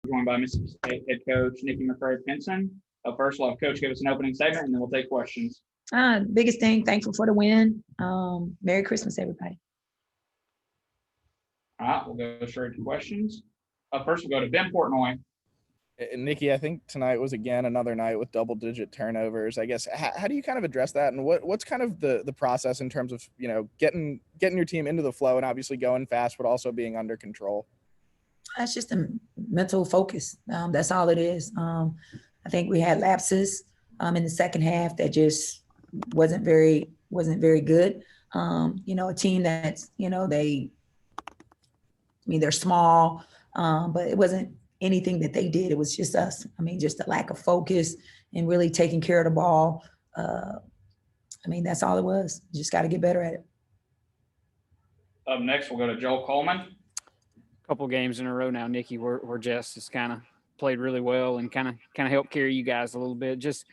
joined by Mississippi State head coach Nikki McCray-Penson. First, we'll have Coach give us an opening statement, and then we'll take questions. Biggest thing, thankful for the win. Merry Christmas, everybody. All right, we'll go straight to questions. First, we'll go to Ben Portnoy. Nikki, I think tonight was again another night with double-digit turnovers. I guess how do you kind of address that, and what's kind of the process in terms of getting your team into the flow and obviously going fast, but also being under control? That's just a mental focus. That's all it is. I think we had lapses in the second half that just wasn't very good. A team that's they're small, but it wasn't anything that they did. It was just us. Just a lack of focus and really taking care of the ball. That's all it was. Just got to get better at it. Up next, we'll go to Joel Coleman. Couple games in a row now, Nikki, where Jess has kind of played really well and kind of helped carry you guys a little bit. Just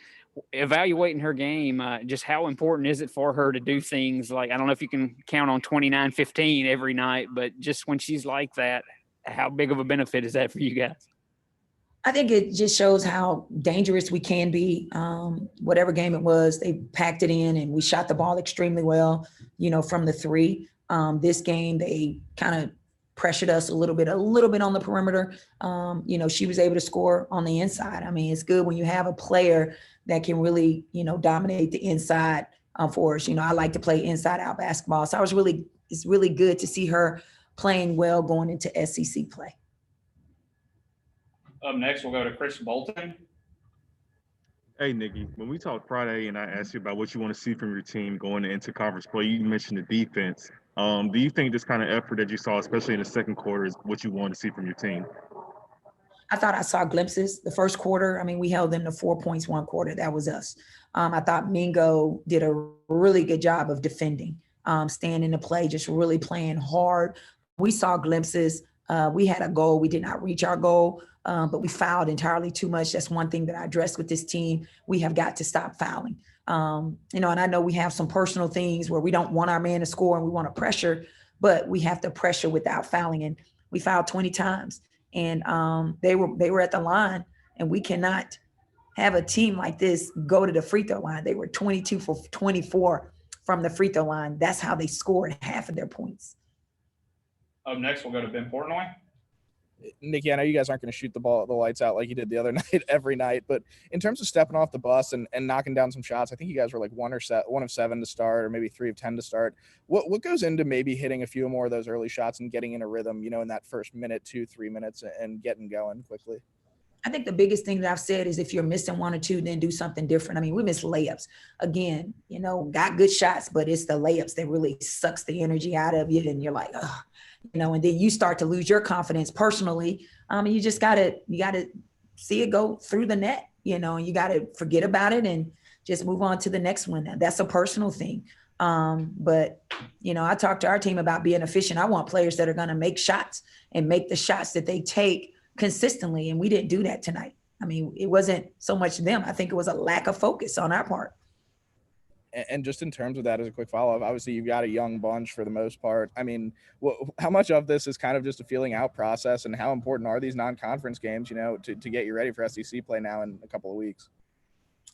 evaluating her game, just how important is it for her to do things like, I don't know if you can count on 29-15 every night, but just when she's like that, how big of a benefit is that for you guys? I think it just shows how dangerous we can be. Whatever game it was, they packed it in and we shot the ball extremely well, from the three. This game, they kind of pressured us a little bit on the perimeter. She was able to score on the inside. It's good when you have a player that can really, dominate the inside for us. I like to play inside out basketball. So it's really good to see her playing well going into SEC play. Up next, we'll go to Chris Bolton. Hey, Nikki, when we talked Friday and I asked you about what you want to see from your team going into conference play, you mentioned the defense. Do you think this kind of effort that you saw, especially in the second quarter, is what you want to see from your team? I thought I saw glimpses. The first quarter, we held them to 4 points one quarter. That was us. I thought Mingo did a really good job of defending, staying in the play, just really playing hard. We saw glimpses. We had a goal. We did not reach our goal, but we fouled entirely too much. That's one thing that I addressed with this team. We have got to stop fouling. And I know we have some personal things where we don't want our man to score and we want to pressure, but we have to pressure without fouling. And we fouled 20 times. And they were at the line, and we cannot have a team like this go to the free throw line. They were 22 for 24 from the free throw line. That's how they scored half of their points. Up next, we'll go to Ben Portnoy. Nikki, I know you guys aren't going to shoot the lights out like you did the other night every night, but in terms of stepping off the bus and knocking down some shots, I think you guys were like 1 of 7 to start, or maybe 3 of 10 to start. What goes into maybe hitting a few more of those early shots and getting in a rhythm, in that first minute, 2-3 minutes, and getting going quickly? I think the biggest thing that I've said is if you're missing 1 or 2, then do something different. We miss layups. Again, got good shots, but it's the layups that really sucks the energy out of you, and you're like, ugh. And then you start to lose your confidence personally. You just gotta see it go through the net, and you gotta forget about it and just move on to the next one. That's a personal thing. But I talked to our team about being efficient. I want players that are gonna make shots and make the shots that they take consistently. And we didn't do that tonight. It wasn't so much them. I think it was a lack of focus on our part. And just in terms of that, as a quick follow-up, obviously you've got a young bunch for the most part. How much of this is kind of just a feeling out process, and how important are these non-conference games, to get you ready for SEC play now in a couple of weeks?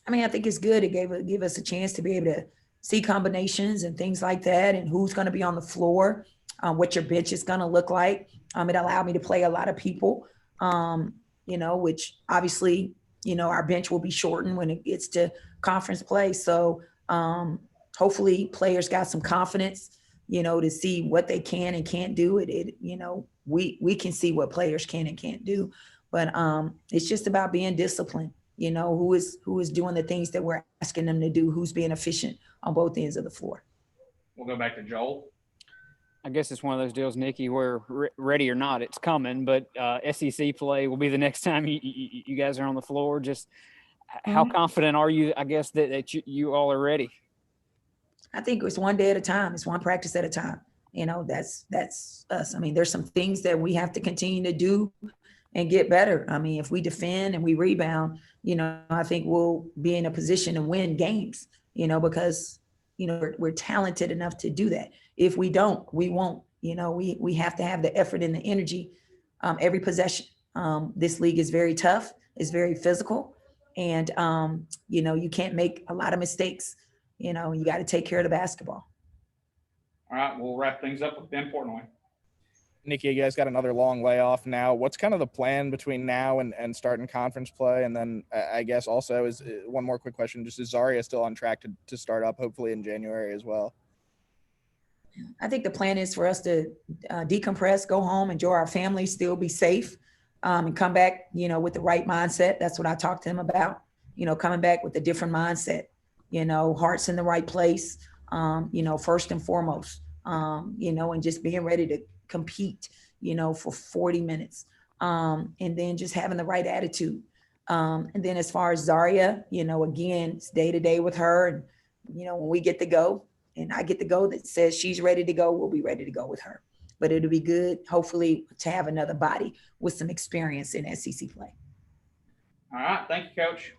I think it's good. It gave us a chance to be able to see combinations and things like that, and who's going to be on the floor, what your bench is going to look like. It allowed me to play a lot of people, which obviously, our bench will be shortened when it gets to conference play. So hopefully players got some confidence, to see what they can and can't do. We can see what players can and can't do, but it's just about being disciplined, who is doing the things that we're asking them to do, who's being efficient on both ends of the floor. We'll go back to Joel. I guess it's one of those deals, Nikki, where ready or not, it's coming, but SEC play will be the next time you guys are on the floor. Just how confident are you, I guess, that you all are ready? I think it's one day at a time. It's one practice at a time. That's us. There's some things that we have to continue to do and get better. If we defend and we rebound, I think we'll be in a position to win games, because, we're talented enough to do that. If we don't, we won't. We have to have the effort and the energy every possession. This league is very tough. It's very physical. And, you can't make a lot of mistakes. You got to take care of the basketball. All right, we'll wrap things up with Ben Portnoy. Nikki, you guys got another long layoff now. What's kind of the plan between now and starting conference play? And then I guess also is one more quick question. Just is Zaria still on track to start up hopefully in January as well? I think the plan is for us to decompress, go home, enjoy our family, still be safe, and come back, with the right mindset. That's what I talked to him about, coming back with a different mindset, heart's in the right place, first and foremost, and just being ready to compete, for 40 minutes. And then just having the right attitude. And then as far as Zaria, again, it's day to day with her. And, when we get to go and I get to go that says she's ready to go, we'll be ready to go with her. But it'll be good, hopefully, to have another body with some experience in SEC play. All right. Thank you, Coach.